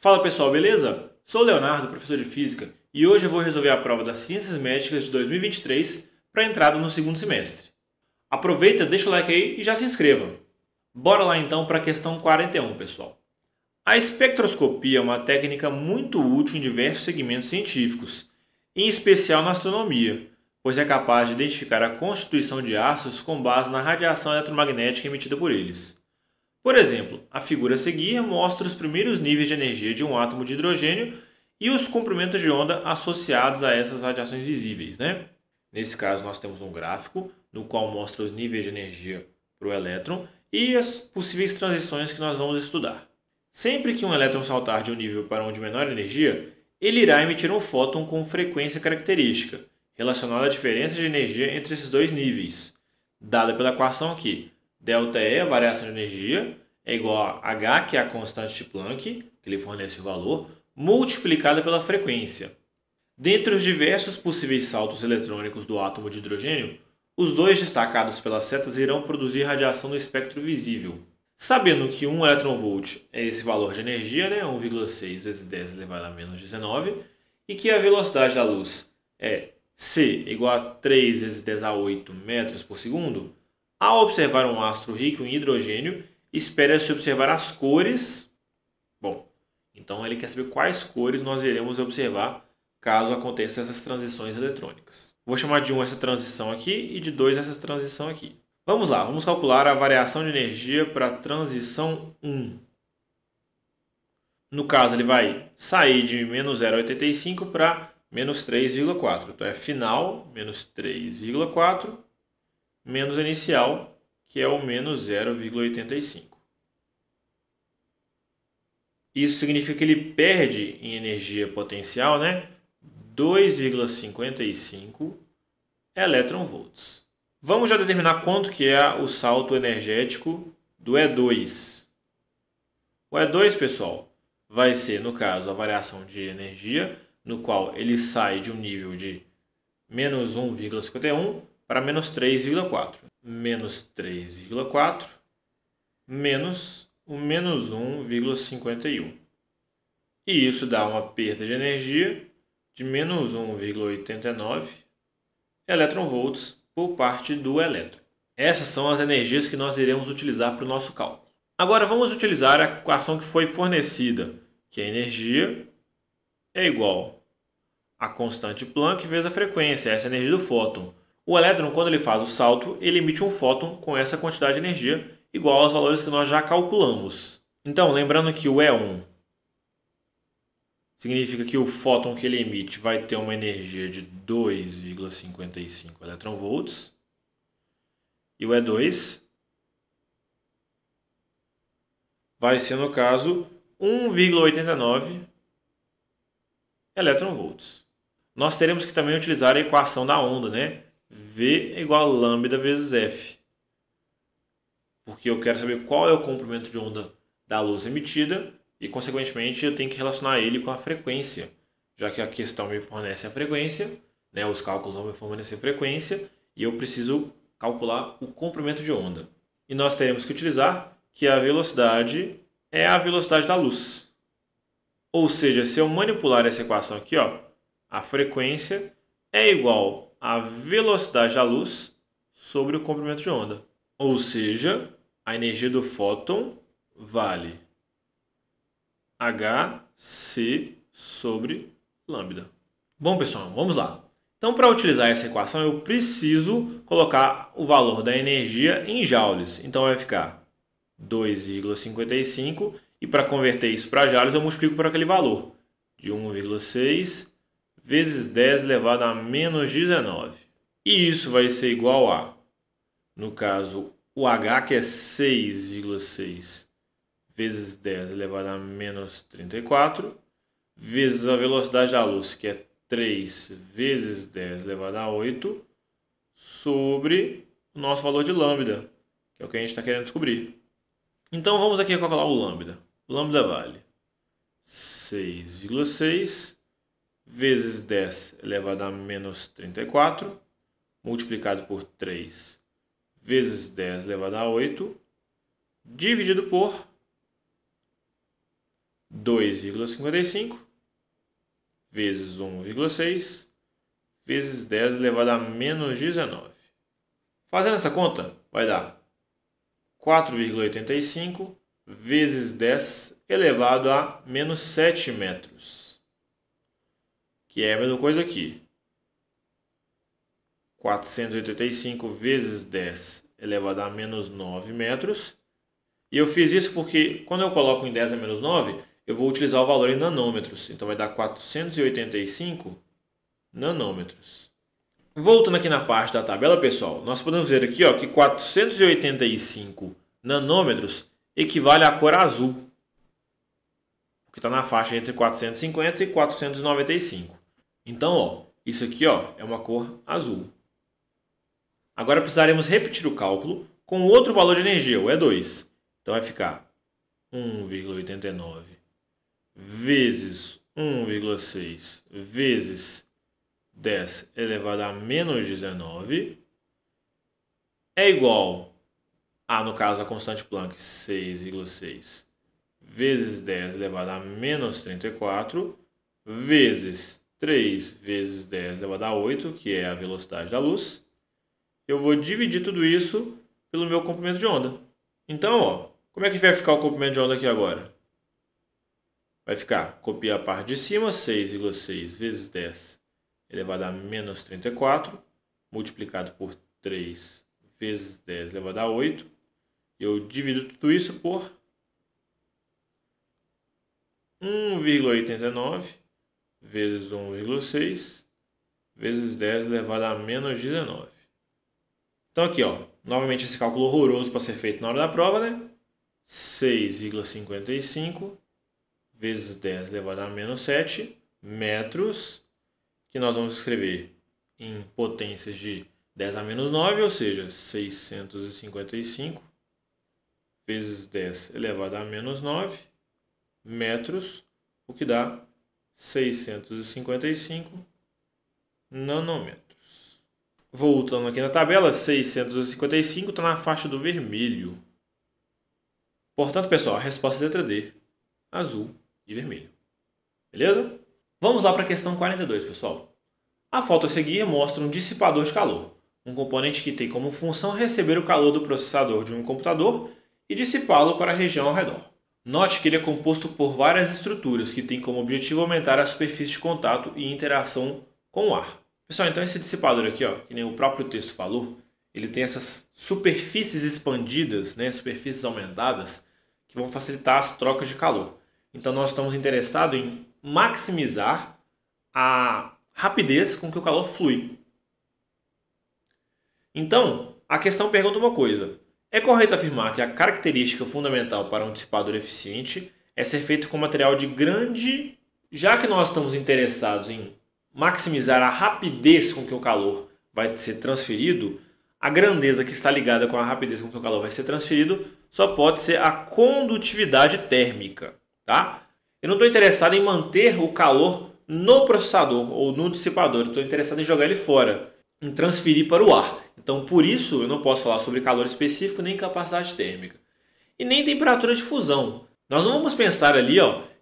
Fala pessoal, beleza? Sou o Leonardo, professor de Física, e hoje eu vou resolver a prova das Ciências Médicas de 2023 para entrada no segundo semestre. Aproveita, deixa o like aí e já se inscreva. Bora lá então para a questão 41, pessoal. A espectroscopia é uma técnica muito útil em diversos segmentos científicos, em especial na astronomia, pois é capaz de identificar a constituição de astros com base na radiação eletromagnética emitida por eles. Por exemplo, a figura a seguir mostra os primeiros níveis de energia de um átomo de hidrogênio e os comprimentos de onda associados a essas radiações visíveis, né? Nesse caso, nós temos um gráfico no qual mostra os níveis de energia para o elétron e as possíveis transições que nós vamos estudar. Sempre que um elétron saltar de um nível para um de menor energia, ele irá emitir um fóton com frequência característica, relacionada à diferença de energia entre esses dois níveis, dada pela equação aqui. ΔE, a variação de energia, é igual a H, que é a constante de Planck, que ele fornece o valor, multiplicada pela frequência. Dentre os diversos possíveis saltos eletrônicos do átomo de hidrogênio, os dois destacados pelas setas irão produzir radiação no espectro visível. Sabendo que 1 elétron-volt é esse valor de energia, né, 1,6 vezes 10 elevado a menos 19, e que a velocidade da luz é c igual a 3 vezes 10 a 8 metros por segundo, ao observar um astro rico em hidrogênio, espera-se observar as cores. Bom, então ele quer saber quais cores nós iremos observar caso aconteçam essas transições eletrônicas. Vou chamar de 1 essa transição aqui e de 2 essa transição aqui. Vamos lá, vamos calcular a variação de energia para a transição 1. No caso, ele vai sair de menos 0,85 para menos 3,4. Então é final, menos 3,4. Menos inicial, que é o menos 0,85. Isso significa que ele perde em energia potencial, né, 2,55 elétron-volts. Vamos já determinar quanto que é o salto energético do E2. O E2, pessoal, vai ser, no caso, a variação de energia, no qual ele sai de um nível de menos 1,51 para menos 3,4. Menos 3,4 menos o menos 1,51. E isso dá uma perda de energia de menos 1,89 elétron-volts por parte do elétron. Essas são as energias que nós iremos utilizar para o nosso cálculo. Agora vamos utilizar a equação que foi fornecida, que a energia é igual a constante Planck vezes a frequência, essa é a energia do fóton. O elétron, quando ele faz o salto, ele emite um fóton com essa quantidade de energia, igual aos valores que nós já calculamos. Então, lembrando que o E1 significa que o fóton que ele emite vai ter uma energia de 2,55 elétron-volts. E o E2 vai ser, no caso, 1,89 elétron-volts. Nós teremos que também utilizar a equação da onda, né? V é igual a lambda vezes F. Porque eu quero saber qual é o comprimento de onda da luz emitida e, consequentemente, eu tenho que relacionar ele com a frequência. Já que a questão me fornece a frequência, né? Os cálculos vão me fornecer a frequência e eu preciso calcular o comprimento de onda. E nós teremos que utilizar que a velocidade é a velocidade da luz. Ou seja, se eu manipular essa equação aqui, ó, a frequência é igual a velocidade da luz sobre o comprimento de onda. Ou seja, a energia do fóton vale Hc sobre lambda. Bom, pessoal, vamos lá. Então, para utilizar essa equação, eu preciso colocar o valor da energia em joules. Então, vai ficar 2,55 e para converter isso para joules, eu multiplico por aquele valor de 1,6 vezes 10 elevado a menos 19. E isso vai ser igual a, no caso, o H, que é 6,6 vezes 10 elevado a menos 34, vezes a velocidade da luz, que é 3 vezes 10 elevado a 8, sobre o nosso valor de lambda, que é o que a gente está querendo descobrir. Então, vamos aqui calcular o lambda. O lambda vale 6,6 vezes 10 elevado a menos 34, multiplicado por 3 vezes 10 elevado a 8, dividido por 2,55 vezes 1,6 vezes 10 elevado a menos 19. Fazendo essa conta, vai dar 4,85 vezes 10 elevado a menos 7 metros. Que é a mesma coisa aqui. 485 vezes 10 elevado a menos 9 metros. E eu fiz isso porque quando eu coloco em 10 a menos 9, eu vou utilizar o valor em nanômetros. Então vai dar 485 nanômetros. Voltando aqui na parte da tabela, pessoal, nós podemos ver aqui que 485 nanômetros equivale à cor azul, que está na faixa entre 450 e 495. Então, isso aqui é uma cor azul. Agora precisaremos repetir o cálculo com outro valor de energia, o E2. Então vai ficar 1,89 vezes 1,6 vezes 10 elevado a menos 19 é igual a, no caso, a constante Planck, 6,6 vezes 10 elevado a menos 34 vezes 3 vezes 10 elevado a 8, que é a velocidade da luz. Eu vou dividir tudo isso pelo meu comprimento de onda. Então, como é que vai ficar o comprimento de onda aqui agora? Vai ficar, copiar a parte de cima, 6,6 vezes 10 elevado a menos 34, multiplicado por 3 vezes 10 elevado a 8. Eu divido tudo isso por 1,89 vezes 1,6 vezes 10 elevado a menos 19. Então aqui, novamente esse cálculo horroroso para ser feito na hora da prova, né? 6,55 vezes 10 elevado a menos 7 metros, que nós vamos escrever em potências de 10 a menos 9, ou seja, 655 vezes 10 elevado a menos 9 metros, o que dá 655 nanômetros. Voltando aqui na tabela, 655 está na faixa do vermelho. Portanto, pessoal, a resposta é letra D, azul e vermelho. Beleza? Vamos lá para a questão 42, pessoal. A foto a seguir mostra um dissipador de calor, um componente que tem como função receber o calor do processador de um computador e dissipá-lo para a região ao redor. Note que ele é composto por várias estruturas que têm como objetivo aumentar a superfície de contato e interação com o ar. Pessoal, então esse dissipador aqui, que nem o próprio texto falou, ele tem essas superfícies expandidas, né, superfícies aumentadas, que vão facilitar as trocas de calor. Então nós estamos interessados em maximizar a rapidez com que o calor flui. Então, a questão pergunta uma coisa. É correto afirmar que a característica fundamental para um dissipador eficiente é ser feito com material de grande... Já que nós estamos interessados em maximizar a rapidez com que o calor vai ser transferido, a grandeza que está ligada com a rapidez com que o calor vai ser transferido só pode ser a condutividade térmica, tá? Eu não estou interessado em manter o calor no processador ou no dissipador, eu estou interessado em jogar ele fora, em transferir para o ar. Então, por isso, eu não posso falar sobre calor específico, nem capacidade térmica. E nem temperatura de fusão. Nós não vamos pensar ali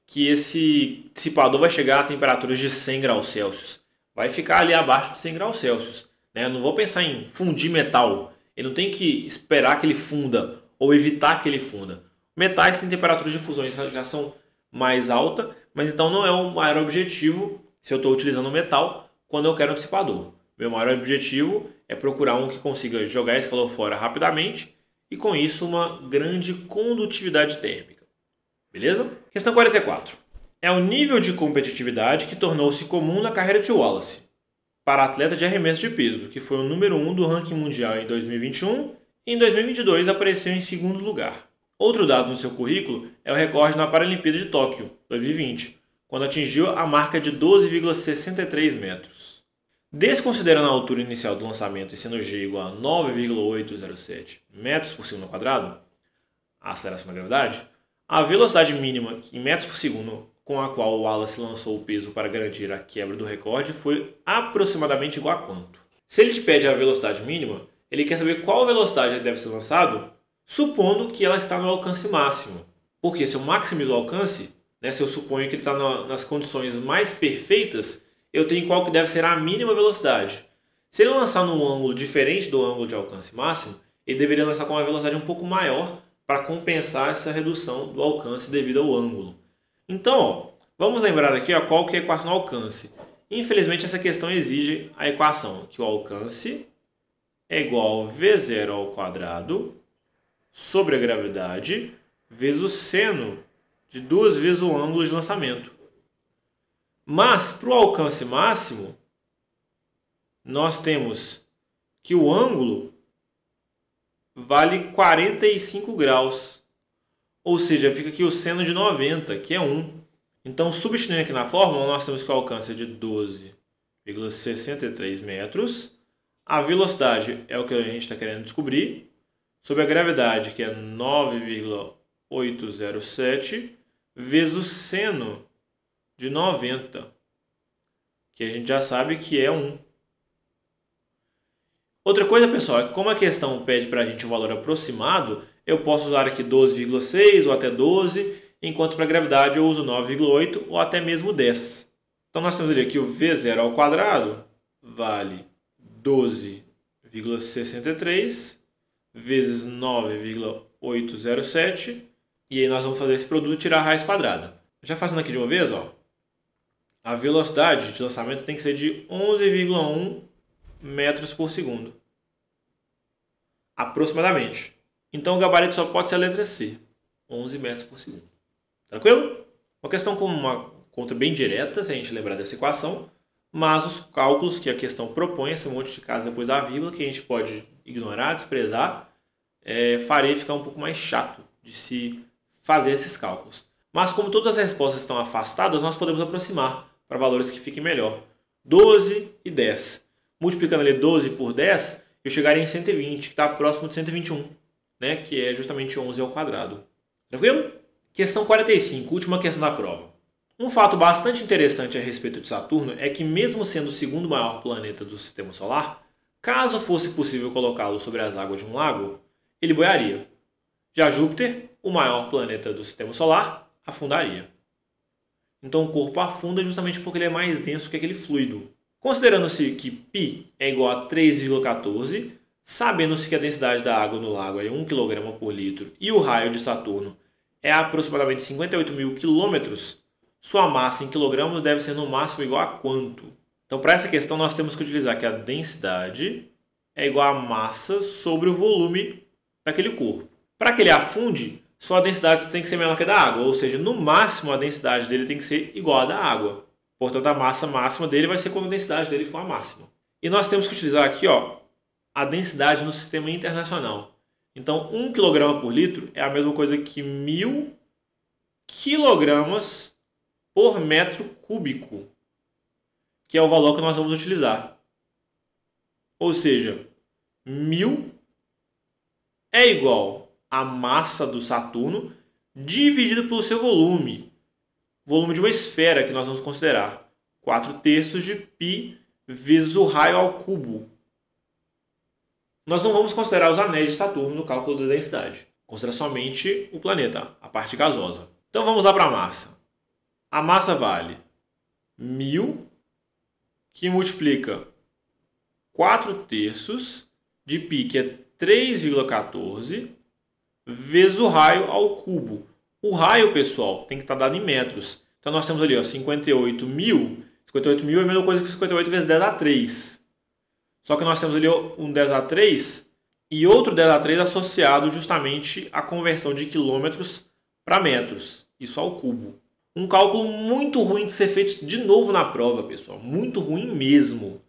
que esse dissipador vai chegar a temperaturas de 100 graus Celsius. Vai ficar ali abaixo de 100 graus Celsius. Né? Eu não vou pensar em fundir metal. Ele não tem que esperar que ele funda ou evitar que ele funda. Metais têm temperaturas de fusão e radiação mais alta, mas então não é o maior objetivo se eu estou utilizando metal quando eu quero um dissipador. Meu maior objetivo é procurar um que consiga jogar esse calor fora rapidamente e com isso uma grande condutividade térmica. Beleza? Questão 44. É o nível de competitividade que tornou-se comum na carreira de Wallace para atleta de arremesso de peso, que foi o número 1 do ranking mundial em 2021 e em 2022 apareceu em segundo lugar. Outro dado no seu currículo é o recorde na Paralimpíada de Tóquio, 2020, quando atingiu a marca de 12,63 metros. Desconsiderando a altura inicial do lançamento e sendo G igual a 9,807 metros por segundo ao quadrado, a aceleração da gravidade, a velocidade mínima em metros por segundo com a qual o Wallace lançou o peso para garantir a quebra do recorde foi aproximadamente igual a quanto? Se ele te pede a velocidade mínima, ele quer saber qual velocidade ele deve ser lançado, supondo que ela está no alcance máximo. Porque se eu maximizo o alcance, né? Se eu suponho que ele está nas condições mais perfeitas, eu tenho qual que deve ser a mínima velocidade. Se ele lançar num ângulo diferente do ângulo de alcance máximo, ele deveria lançar com uma velocidade um pouco maior para compensar essa redução do alcance devido ao ângulo. Então, ó, vamos lembrar aqui ó, qual que é a equação do alcance. Infelizmente, essa questão exige a equação que o alcance é igual a V0 ao quadrado sobre a gravidade vezes o seno de 2 vezes o ângulo de lançamento. Mas, para o alcance máximo, nós temos que o ângulo vale 45 graus. Ou seja, fica aqui o seno de 90, que é 1. Então, substituindo aqui na fórmula, nós temos que o alcance é de 12,63 metros. A velocidade é o que a gente está querendo descobrir. Sobre a gravidade, que é 9,807, vezes o seno de 90, que a gente já sabe que é 1. Outra coisa, pessoal, é que como a questão pede para a gente um valor aproximado, eu posso usar aqui 12,6 ou até 12, enquanto para a gravidade eu uso 9,8 ou até mesmo 10. Então nós temos ali que o V0 ao quadrado vale 12,63 vezes 9,807, e aí nós vamos fazer esse produto e tirar a raiz quadrada. Já fazendo aqui de uma vez, ó, a velocidade de lançamento tem que ser de 11,1 metros por segundo, aproximadamente. Então o gabarito só pode ser a letra C, 11 metros por segundo. Tranquilo? Uma questão com uma conta bem direta, se a gente lembrar dessa equação, mas os cálculos que a questão propõe, esse monte de casa depois da vírgula, que a gente pode ignorar, desprezar, faria ficar um pouco mais chato de se fazer esses cálculos. Mas como todas as respostas estão afastadas, nós podemos aproximar para valores que fiquem melhor. 12 e 10. Multiplicando ali 12 por 10, eu chegaria em 120, que está próximo de 121, né? Que é justamente 11 ao quadrado. Tranquilo? Questão 45, última questão da prova. Um fato bastante interessante a respeito de Saturno é que, mesmo sendo o segundo maior planeta do Sistema Solar, caso fosse possível colocá-lo sobre as águas de um lago, ele boiaria. Já Júpiter, o maior planeta do Sistema Solar, afundaria. Então o corpo afunda justamente porque ele é mais denso que aquele fluido. Considerando-se que π é igual a 3,14, sabendo-se que a densidade da água no lago é 1 kg por litro e o raio de Saturno é aproximadamente 58 mil quilômetros, sua massa em quilogramas deve ser no máximo igual a quanto? Então, para essa questão, nós temos que utilizar que a densidade é igual a massa sobre o volume daquele corpo. Para que ele afunde, sua densidade tem que ser menor que a da água, ou seja, no máximo a densidade dele tem que ser igual à da água. Portanto, a massa máxima dele vai ser quando a densidade dele for a máxima. E nós temos que utilizar aqui ó, a densidade no sistema internacional. Então, 1 kg por litro é a mesma coisa que 1000 kg por metro cúbico, que é o valor que nós vamos utilizar. Ou seja, 1000 é igual à massa do Saturno dividido pelo seu volume. Volume de uma esfera que nós vamos considerar 4/3 de π vezes o raio ao cubo. Nós não vamos considerar os anéis de Saturno no cálculo da densidade. Considera somente o planeta, a parte gasosa. Então vamos lá para a massa. A massa vale 1000, que multiplica 4/3 de π, que é 3,14, vezes o raio ao cubo. O raio, pessoal, tem que estar dado em metros. Então nós temos ali ó, 58 mil. 58 mil é a mesma coisa que 58 vezes 10 a 3. Só que nós temos ali um 10 a 3 e outro 10 a 3 associado justamente à conversão de quilômetros para metros. Isso ao cubo. Um cálculo muito ruim de ser feito de novo na prova, pessoal. Muito ruim mesmo.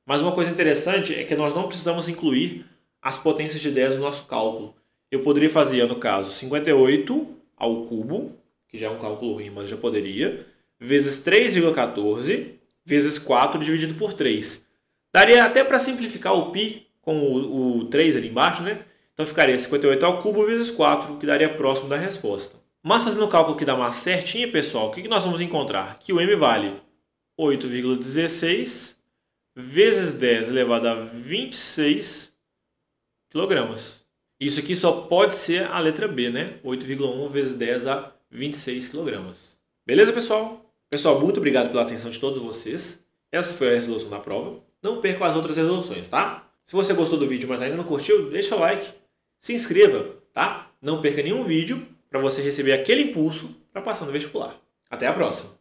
Mas uma coisa interessante é que nós não precisamos incluir as potências de 10 no nosso cálculo. Eu poderia fazer, no caso, 58 ao cubo, que já é um cálculo ruim, mas já poderia, vezes 3,14, vezes 4 dividido por 3. Daria até para simplificar o π com o 3 ali embaixo, né? Então ficaria 58 ao cubo vezes 4, que daria próximo da resposta. Mas fazendo o cálculo que dá mais certinho, pessoal, o que nós vamos encontrar? Que o m vale 8,16 vezes 10 elevado a 26 kg. Isso aqui só pode ser a letra B, né? 8,1 vezes 10 a 26 kg. Beleza, pessoal? Pessoal, muito obrigado pela atenção de todos vocês. Essa foi a resolução da prova. Não percam as outras resoluções, tá? Se você gostou do vídeo, mas ainda não curtiu, deixa o like, se inscreva, tá? Não perca nenhum vídeo para você receber aquele impulso para passar no vestibular. Até a próxima!